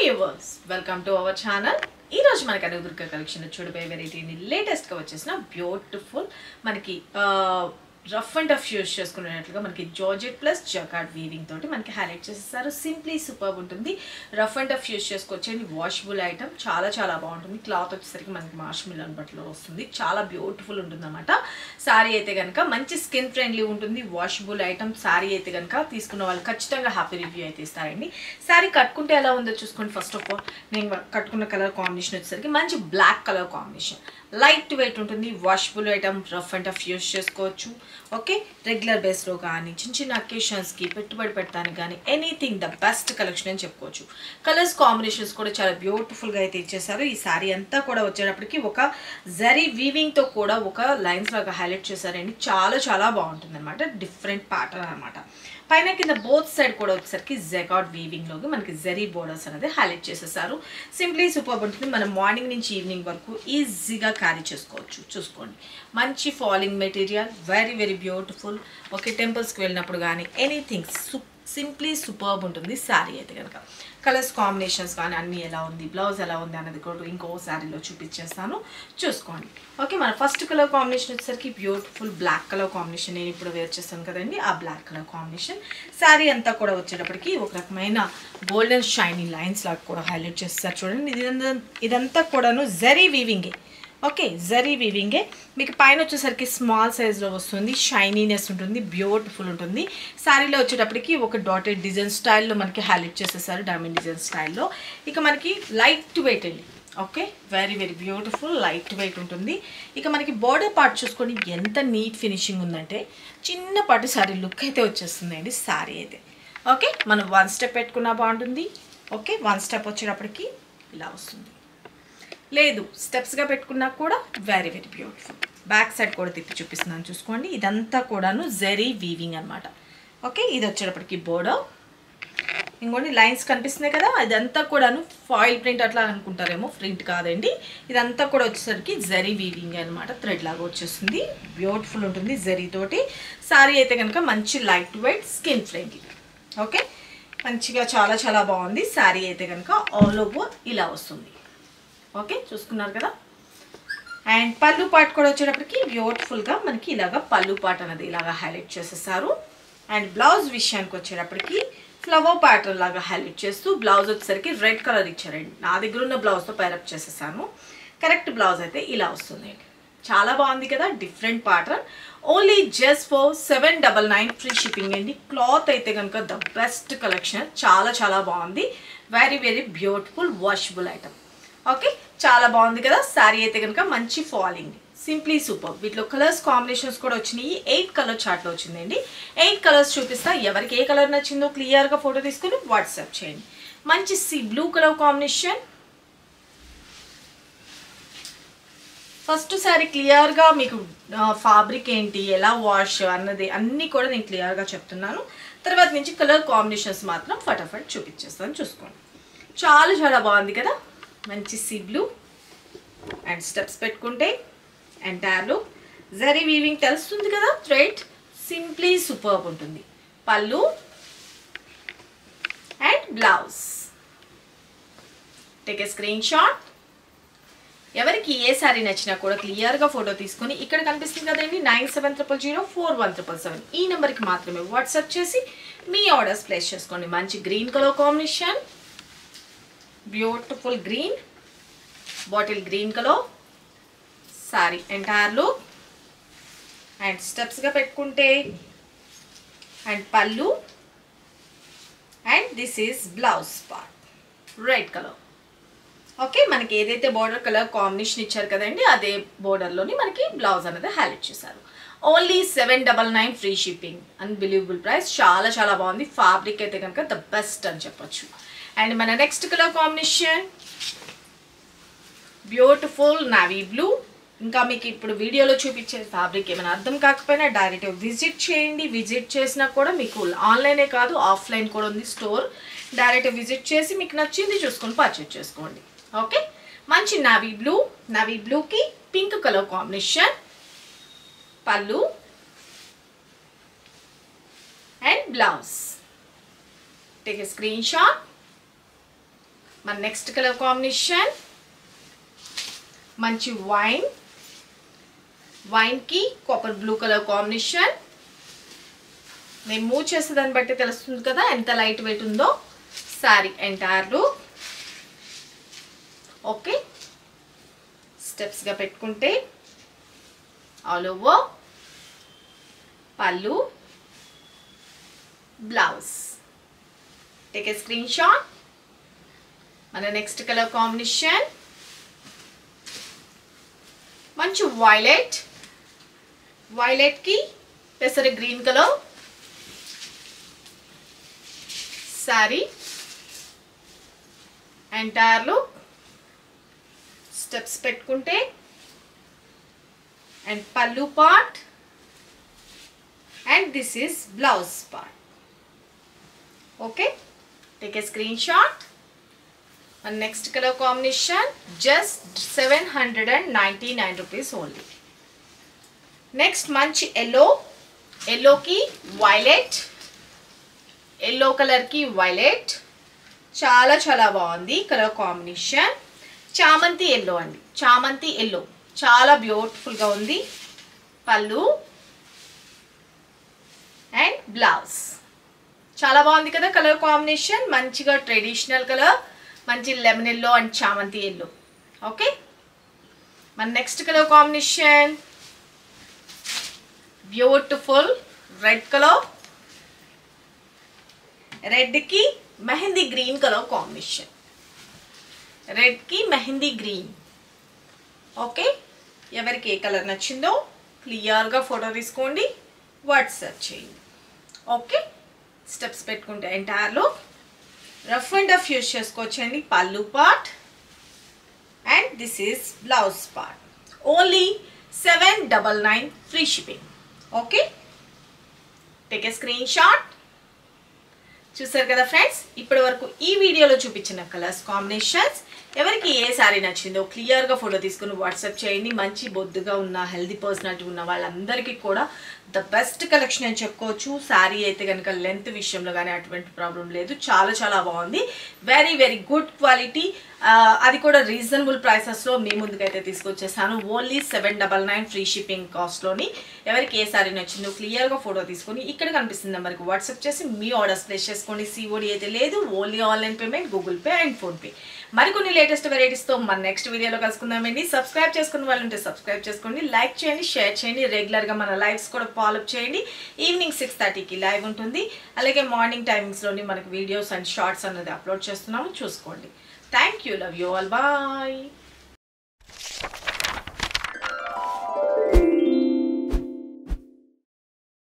Viewers welcome to our channel. ఈ రోజు మనకి అనుదుర్గ కలెక్షన్ చూడబోయే వెరైటీని లేటెస్ట్ గా వచ్చేసిన బ్యూటిఫుల్ మనకి రఫ్ అండ్ టఫ్ యూస్ చేసుకునేటట్లుగా మనకి జార్జెట్ ప్లస్ జకార్డ్ వీవింగ్ తోటి మనకి హైలైట్ చేసేస్తారు. సింప్లీ సూపర్ ఉంటుంది. రఫ్ అండ్ టఫ్ యూస్ చేసుకోవచ్చండి. వాషబుల్ ఐటమ్ చాలా బాగుంటుంది. క్లాత్ వచ్చేసరికి మనకి మార్ష్మెలోన్ బట్టలో వస్తుంది. చాలా బ్యూటిఫుల్ ఉంటుంది అనమాట. శారీ అయితే కనుక మంచి స్కిన్ ఫ్రెండ్లీ ఉంటుంది. వాషబుల్ ఐటమ్ శారీ అయితే కనుక తీసుకున్న వాళ్ళు ఖచ్చితంగా హ్యాపీ రివ్యూ అయితే ఇస్తారండి. శారీ కట్టుకుంటే ఎలా ఉందో చూసుకోండి. ఫస్ట్ ఆఫ్ ఆల్ నేను కట్టుకున్న కలర్ కాంబినేషన్ వచ్చేసరికి మంచి black colour combination. Light weight ఉంటుంది. Washable item rough and tough use చేసుకోవచ్చు. ఓకే, రెగ్యులర్ బేస్లో కానీ చిన్న అకేషన్స్కి పెట్టుబడి పెట్టడానికి కానీ ఎనీథింగ్ ద బెస్ట్ కలెక్షన్ అని చెప్పుకోవచ్చు. కలర్స్ కాంబినేషన్స్ కూడా చాలా బ్యూటిఫుల్గా అయితే ఇచ్చేసారు. ఈ శారీ అంతా కూడా వచ్చేటప్పటికి ఒక జరీ వీవింగ్తో కూడా ఒక లైన్స్ లాగా హైలైట్ చేశారండి. చాలా బాగుంటుంది అనమాట. డిఫరెంట్ ప్యాటర్న్ అనమాట. పైన కింద బోత్ సైడ్ కూడా వచ్చేసరికి జకార్డ్ వీవింగ్లోకి మనకి జరీ బోర్డర్స్ అనేది హైలైట్ చేసేసారు. సింప్లీ సూపర్ ఉంటుంది. మనం మార్నింగ్ నుంచి ఈవినింగ్ వరకు ఈజీగా క్యారీ చేసుకోవచ్చు. చూసుకోండి, మంచి falling material, very beautiful. Okay, టెంపుల్స్కి వెళ్ళినప్పుడు కానీ ఎనీథింగ్ సింప్లీ సూపర్బ్ ఉంటుంది శారీ అయితే కనుక. కలర్స్ కాంబినేషన్స్ కానీ అన్నీ ఎలా ఉంది, బ్లౌజ్ ఎలా ఉంది అనేది కూడా ఇంకో శారీలో చూపించేస్తాను, చూసుకోండి. ఓకే, మన ఫస్ట్ కలర్ కాంబినేషన్ వచ్చేసరికి బ్యూటిఫుల్ బ్లాక్ కలర్ కాంబినేషన్. నేను ఇప్పుడు వేర్ చేస్తాను కదండి, ఆ బ్లాక్ కలర్ కాంబినేషన్. శారీ అంతా కూడా వచ్చేటప్పటికి ఒక రకమైన గోల్డెన్ షైనీ లైన్స్ లాగా కూడా హైలైట్ చేస్తారు. చూడండి, ఇదంతా కూడాను జరీ వీవింగే. ఓకే, జరీ వీవింగే. మీకు పైన వచ్చేసరికి స్మాల్ సైజ్లో వస్తుంది. షైనీనెస్ ఉంటుంది, బ్యూటిఫుల్ ఉంటుంది. శారీలో వచ్చేటప్పటికి ఒక డాటెడ్ డిజైన్ స్టైల్లో మనకి హైలైట్ చేసేసారు, డైమండ్ డిజైన్ స్టైల్లో. ఇక మనకి లైట్ వెయిట్ అండి. Okay, very beautiful light weight ఉంటుంది. ఇక మనకి బోర్డర్ పార్ట్ చూసుకొని ఎంత నీట్ ఫినిషింగ్ ఉందంటే చిన్నపాటి శారీ లుక్ అయితే వచ్చేస్తుంది అండి శారీ అయితే. ఓకే, మనం వన్ స్టెప్ పెట్టుకున్నా బాగుంటుంది. ఓకే, వన్ స్టెప్ వచ్చేటప్పటికి ఇలా వస్తుంది. లేదు స్టెప్స్గా పెట్టుకున్నా కూడా వెరీ బ్యూటిఫుల్. బ్యాక్ సైడ్ కూడా తిప్పి చూపిస్తున్నాను, చూసుకోండి. ఇదంతా కూడాను జరీ వీవింగ్ అనమాట. ఓకే, ఇది వచ్చేటప్పటికి బోర్డర్. ఇంకోటి లైన్స్ కనిపిస్తున్నాయి కదా, ఇదంతా కూడాను ఫాయిల్ ప్రింట్ అట్లా అనుకుంటారేమో, ప్రింట్ కాదండి. ఇదంతా కూడా వచ్చేసరికి జరీ వీవింగ్ అనమాట. థ్రెడ్ లాగా వచ్చేస్తుంది. బ్యూటిఫుల్ ఉంటుంది జరీ తోటి. శారీ అయితే కనుక మంచి light weight, skin friendly. Okay, మంచిగా చాలా బాగుంది. శారీ అయితే కనుక ఆల్ ఓవర్ ఇలా వస్తుంది. ఓకే, చూసుకున్నారు కదా. అండ్ పళ్ళు పార్ట్ కూడా వచ్చేటప్పటికి బ్యూటిఫుల్గా మనకి ఇలాగా పళ్ళు పార్ట్ అనేది ఇలాగా హైలైట్ చేసేసారు. అండ్ బ్లౌజ్ విషయానికి వచ్చేటప్పటికి ఫ్లవర్ ప్యాటర్న్ లాగా హైలైట్ చేస్తూ బ్లౌజ్ వచ్చేసరికి రెడ్ కలర్ ఇచ్చారండి. నా దగ్గర ఉన్న బ్లౌజ్తో పైరప్ చేసేసాను. కరెక్ట్ బ్లౌజ్ అయితే ఇలా వస్తుంది. చాలా బాగుంది కదా, different pattern. Only just for 799 free shipping అండి. క్లాత్ అయితే కనుక ద బెస్ట్ కలెక్షన్. చాలా బాగుంది. Very beautiful washable item. Okay, చాలా బాగుంది కదా. శారీ అయితే కనుక మంచి ఫాలింగ్, సింప్లీ సూపర్. వీటిలో కలర్స్ కాంబినేషన్స్ కూడా వచ్చినాయి. 8 కలర్ చార్ట్లో వచ్చిందండి. 8 కలర్స్ చూపిస్తా. ఎవరికి ఏ కలర్ నచ్చిందో క్లియర్గా ఫోటో తీసుకుని వాట్సాప్ చేయండి. మంచి blue colour combination. First sari క్లియర్గా మీకు ఫ్యాబ్రిక్ ఏంటి, ఎలా వాష్ అన్నది అన్నీ కూడా నేను క్లియర్గా చెప్తున్నాను. తర్వాత నుంచి కలర్ కాంబినేషన్స్ మాత్రం ఫటాఫట్ చూపించేస్తాను, చూసుకోండి. చాలా బాగుంది కదా. మంచి బ్లూ అండ్ స్టెప్స్ పెట్టుకుంటే ఎంటైర్లో జరీ వీవింగ్ తెలుస్తుంది కదా. థ్రెడ్ సింప్లీ సూపర్బ్ ఉంటుంది. పళ్ళు and blouse. Take a screen shot. ఎవరికి ఏ శారీ నచ్చినా కూడా క్లియర్గా ఫోటో తీసుకొని ఇక్కడ కనిపిస్తుంది కదండి 9700041777 ఈ నెంబర్కి మాత్రమే వాట్సాప్ చేసి మీ ఆర్డర్స్ ప్లేస్ చేసుకోండి. మంచి green colour combination, beautiful green, bottle green colour sari entire look. And స్టెప్స్గా పెట్టుకుంటే అండ్ పళ్ళు and this is blouse part red colour. Okay, మనకి ఏదైతే బోర్డర్ కలర్ కాంబినేషన్ ఇచ్చారు కదండి అదే బోర్డర్లోని మనకి బ్లౌజ్ అనేది హైలైట్ చేశారు. Only 799 free shipping. Unbelievable price. చాలా బాగుంది. ఫ్యాబ్రిక్ అయితే కనుక ద బెస్ట్ అని చెప్పొచ్చు. అండ్ మన next colour combination beautiful navy blue. ఇంకా మీకు ఇప్పుడు వీడియోలో చూపించే ఫ్యాబ్రిక్ ఏమైనా అర్థం కాకపోయినా డైరెక్ట్ విజిట్ చేయండి. విజిట్ చేసినా కూడా మీకు ఆన్లైనే కాదు ఆఫ్లైన్ కూడా ఉంది స్టోర్. డైరెక్ట్ విజిట్ చేసి మీకు నచ్చింది చూసుకొని పర్చేజ్ చేసుకోండి. ఓకే, మంచి నావీ బ్లూకి పింక్ కలర్ కాంబినేషన్. పళ్ళు and blouse. Take a screenshot. మన నెక్స్ట్ కలర్ కాంబినేషన్ మంచి వైన్ కి కాపర్ బ్లూ కలర్ కాంబినేషన్. నేను మూవ్ చేసే దాన్ని బట్టి తెలుస్తుంది కదా ఎంత లైట్ వెయిట్ ఉందో sorry entire look. Okay, steps గా పెట్టుకుంటే ఆల్ ఓవర్ పల్లు, blouse. Take a screenshot. మన నెక్స్ట్ కలర్ కాంబినేషన్ మంచి వైలెట్ కి పెసర green colour sorry entire look. Steps పెట్టుకుంటే అండ్ పల్లు part and this is blouse part. Okay, take a screenshot. మన next colour combination just 799 rupees only. Next మంచి ఎల్లోకి violet, yellow కలర్కి violet చాలా చాలా బాగుంది కలర్ కాంబినేషన్. చామంతి ఎల్లో అండి, చామంతి ఎల్లో చాలా బ్యూటిఫుల్గా ఉంది. పళ్ళు అండ్ బ్లౌజ్ చాలా బాగుంది కదా కలర్ కాంబినేషన్. మంచిగా ట్రెడిషనల్ కలర్, మంచి లెమన్ ఎల్లో అండ్ చామంతి ఎల్లో. ఓకే, మన next colour combination beautiful red colour, red కి mehndi green colour combination. Red కి మెహందీ గ్రీన్. ఓకే, ఎవరికి ఏ కలర్ నచ్చిందో క్లియర్గా ఫోటో తీసుకోండి, వాట్సాప్ చేయండి. ఓకే, స్టెప్స్ పెట్టుకుంటే entire look rough and tough use చేసుకోవచ్చండి. పల్లు part and this is blouse part. Only 799 free shipping. Okay, take a screen shot. చూసారు కదా ఫ్రెండ్స్, ఇప్పటి వరకు ఈ వీడియోలో చూపించిన కలర్స్ కాంబినేషన్స్ ఎవరికి ఏ శారీ నచ్చిందో క్లియర్గా ఫోటో తీసుకుని వాట్సాప్ చేయండి. మంచి బొద్దుగా ఉన్న హెల్దీ పర్సనాలిటీ ఉన్న వాళ్ళందరికీ కూడా ద బెస్ట్ కలెక్షన్ అని చెప్పుకోవచ్చు. శారీ అయితే కనుక లెంత్ విషయంలో కానీ అటువంటి ప్రాబ్లం లేదు, చాలా చాలా బాగుంది. వెరీ వెరీ గుడ్ క్వాలిటీ, అది కూడా రీజనబుల్ ప్రైసెస్లో మీ ముందుకైతే తీసుకొచ్చేసాను. ఓన్లీ 799 ఫ్రీ షిప్పింగ్ కాస్ట్లోని. ఎవరికి ఏ శారీ నచ్చిందో క్లియర్గా ఫోటో తీసుకొని ఇక్కడ కనిపిస్తున్న నెంబర్కి వాట్సాప్ చేసి మీ ఆర్డర్స్ ప్లేస్ చేసుకోండి. సిఓడి అయితే లేదు, only online payment, Google pay and PhonePe. మరికొన్ని లేటెస్ట్ వెరైటీస్తో మన నెక్స్ట్ వీడియోలో కలుసుకుందామండి. సబ్స్క్రైబ్ చేసుకున్న వాళ్ళు ఉంటే సబ్స్క్రైబ్ చేసుకోండి, లైక్ చేయండి, షేర్ చేయండి. రెగ్యులర్గా మన లైవ్స్ కూడా ఫాలోఅప్ చేయండి. ఈవినింగ్ 6:30కి లైవ్ ఉంటుంది. అలాగే మార్నింగ్ టైమింగ్స్లోని మనకు వీడియోస్ అండ్ షార్ట్స్ అన్నది అప్లోడ్ చేస్తున్నాము, చూసుకోండి. Thank you, love you all, bye.